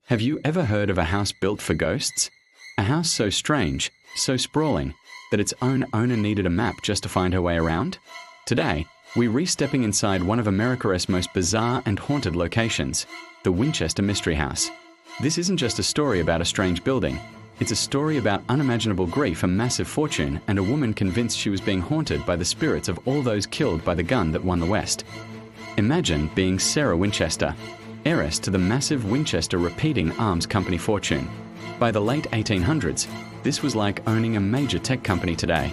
Have you ever heard of a house built for ghosts? A house so strange, so sprawling, that its own owner needed a map just to find her way around? Today, we're re-stepping inside one of America's most bizarre and haunted locations, the Winchester Mystery House. This isn't just a story about a strange building. It's a story about unimaginable grief, a massive fortune, and a woman convinced she was being haunted by the spirits of all those killed by the gun that won the West. Imagine being Sarah Winchester, heiress to the massive Winchester Repeating Arms Company fortune. By the late 1800s, this was like owning a major tech company today.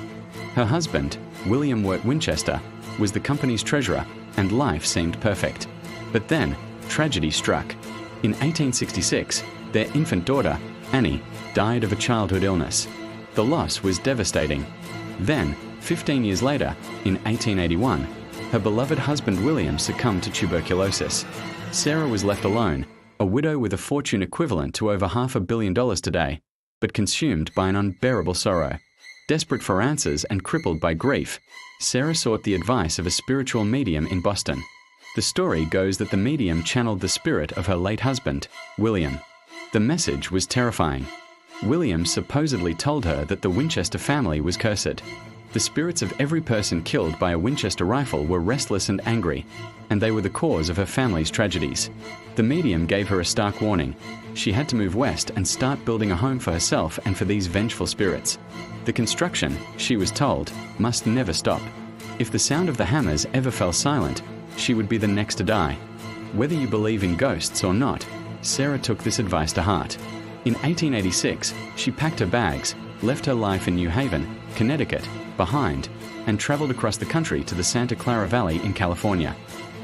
Her husband, William Winchester, was the company's treasurer, and life seemed perfect. But then, tragedy struck. In 1866, their infant daughter, Annie, died of a childhood illness. The loss was devastating. Then, 15 years later, in 1881, her beloved husband William succumbed to tuberculosis. Sarah was left alone, a widow with a fortune equivalent to over $500 million today, but consumed by an unbearable sorrow. Desperate for answers and crippled by grief, Sarah sought the advice of a spiritual medium in Boston. The story goes that the medium channeled the spirit of her late husband, William. The message was terrifying. William supposedly told her that the Winchester family was cursed. The spirits of every person killed by a Winchester rifle were restless and angry, and they were the cause of her family's tragedies. The medium gave her a stark warning. She had to move west and start building a home for herself and for these vengeful spirits. The construction, she was told, must never stop. If the sound of the hammers ever fell silent, she would be the next to die. Whether you believe in ghosts or not, Sarah took this advice to heart. In 1886, she packed her bags, left her life in New Haven, Connecticut, behind, and traveled across the country to the Santa Clara Valley in California.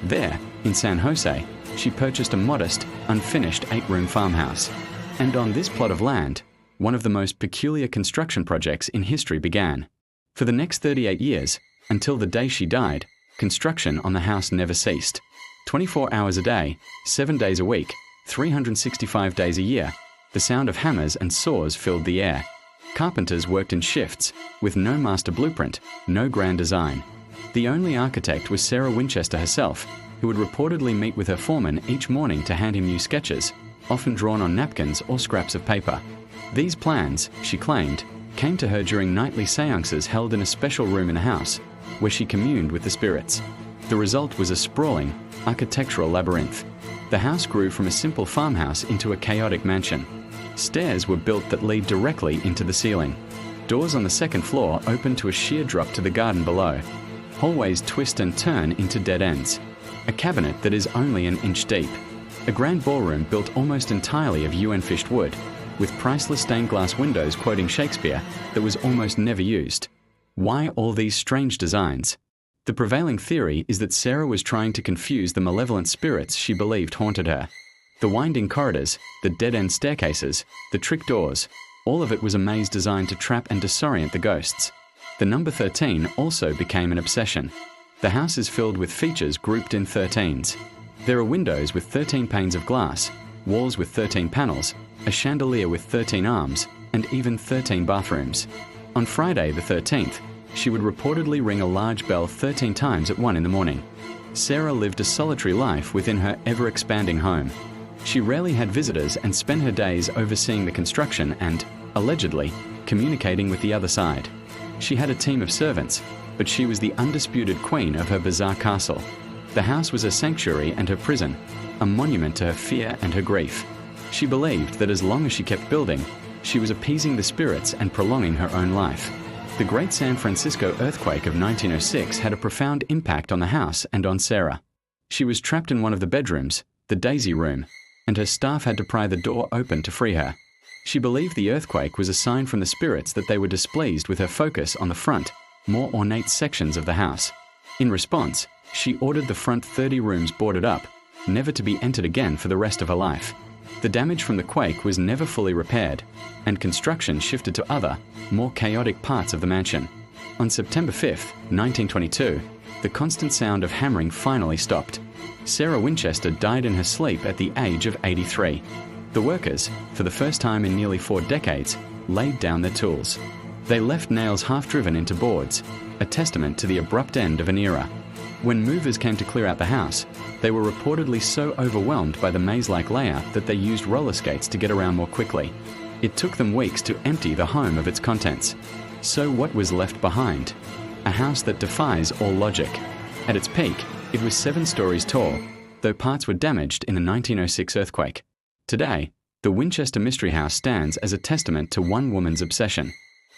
There, in San Jose, she purchased a modest, unfinished 8-room farmhouse. And on this plot of land, one of the most peculiar construction projects in history began. For the next 38 years, until the day she died, construction on the house never ceased. 24 hours a day, 7 days a week, 365 days a year, the sound of hammers and saws filled the air. Carpenters worked in shifts, with no master blueprint, no grand design. The only architect was Sarah Winchester herself, who would reportedly meet with her foreman each morning to hand him new sketches, often drawn on napkins or scraps of paper. These plans, she claimed, came to her during nightly seances held in a special room in the house, where she communed with the spirits. The result was a sprawling, architectural labyrinth. The house grew from a simple farmhouse into a chaotic mansion. Stairs were built that lead directly into the ceiling. Doors on the second floor open to a sheer drop to the garden below. Hallways twist and turn into dead ends. A cabinet that is only an inch deep. A grand ballroom built almost entirely of UN fished wood, with priceless stained glass windows quoting Shakespeare that was almost never used. Why all these strange designs? The prevailing theory is that Sarah was trying to confuse the malevolent spirits she believed haunted her. The winding corridors, the dead-end staircases, the trick doors, all of it was a maze designed to trap and disorient the ghosts. The number 13 also became an obsession. The house is filled with features grouped in 13s. There are windows with 13 panes of glass, walls with 13 panels, a chandelier with 13 arms, and even 13 bathrooms. On Friday the 13th, she would reportedly ring a large bell 13 times at 1 in the morning. Sarah lived a solitary life within her ever-expanding home. She rarely had visitors and spent her days overseeing the construction and, allegedly, communicating with the other side. She had a team of servants, but she was the undisputed queen of her bizarre castle. The house was her sanctuary and her prison, a monument to her fear and her grief. She believed that as long as she kept building, she was appeasing the spirits and prolonging her own life. The Great San Francisco earthquake of 1906 had a profound impact on the house and on Sarah. She was trapped in one of the bedrooms, the Daisy Room, and her staff had to pry the door open to free her. She believed the earthquake was a sign from the spirits that they were displeased with her focus on the front, more ornate sections of the house. In response, she ordered the front 30 rooms boarded up, never to be entered again for the rest of her life. The damage from the quake was never fully repaired, and construction shifted to other, more chaotic parts of the mansion. On September 5, 1922, the constant sound of hammering finally stopped. Sarah Winchester died in her sleep at the age of 83. The workers, for the first time in nearly 4 decades, laid down their tools. They left nails half-driven into boards, a testament to the abrupt end of an era. When movers came to clear out the house, they were reportedly so overwhelmed by the maze-like layout that they used roller skates to get around more quickly. It took them weeks to empty the home of its contents. So what was left behind? A house that defies all logic. At its peak, it was 7 stories tall, though parts were damaged in the 1906 earthquake. Today, the Winchester Mystery House stands as a testament to one woman's obsession.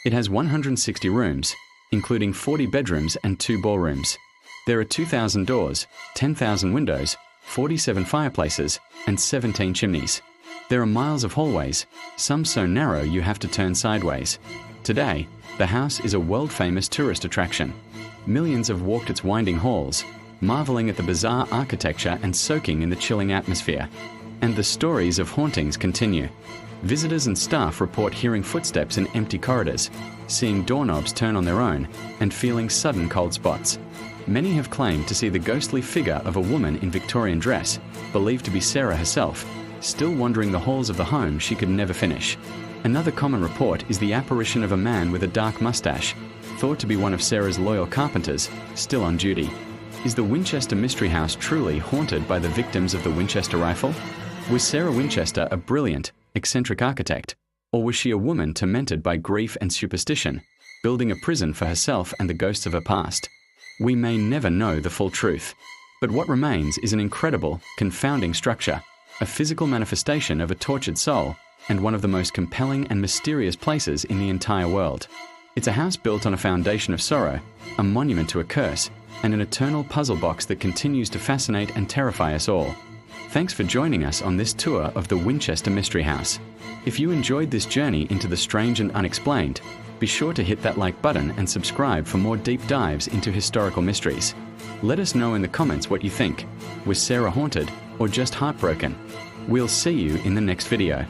It has 160 rooms, including 40 bedrooms and 2 ballrooms. There are 2,000 doors, 10,000 windows, 47 fireplaces, and 17 chimneys. There are miles of hallways, some so narrow you have to turn sideways. Today, the house is a world-famous tourist attraction. Millions have walked its winding halls, marveling at the bizarre architecture and soaking in the chilling atmosphere. And the stories of hauntings continue. Visitors and staff report hearing footsteps in empty corridors, seeing doorknobs turn on their own, and feeling sudden cold spots. Many have claimed to see the ghostly figure of a woman in Victorian dress, believed to be Sarah herself, still wandering the halls of the home she could never finish. Another common report is the apparition of a man with a dark mustache, thought to be one of Sarah's loyal carpenters, still on duty. Is the Winchester Mystery House truly haunted by the victims of the Winchester rifle? Was Sarah Winchester a brilliant, eccentric architect, or was she a woman tormented by grief and superstition, building a prison for herself and the ghosts of her past? We may never know the full truth, but what remains is an incredible, confounding structure, a physical manifestation of a tortured soul, and one of the most compelling and mysterious places in the entire world. It's a house built on a foundation of sorrow, a monument to a curse, and an eternal puzzle box that continues to fascinate and terrify us all. Thanks for joining us on this tour of the Winchester Mystery House. If you enjoyed this journey into the strange and unexplained, be sure to hit that like button and subscribe for more deep dives into historical mysteries. Let us know in the comments what you think. Was Sarah haunted or just heartbroken? We'll see you in the next video.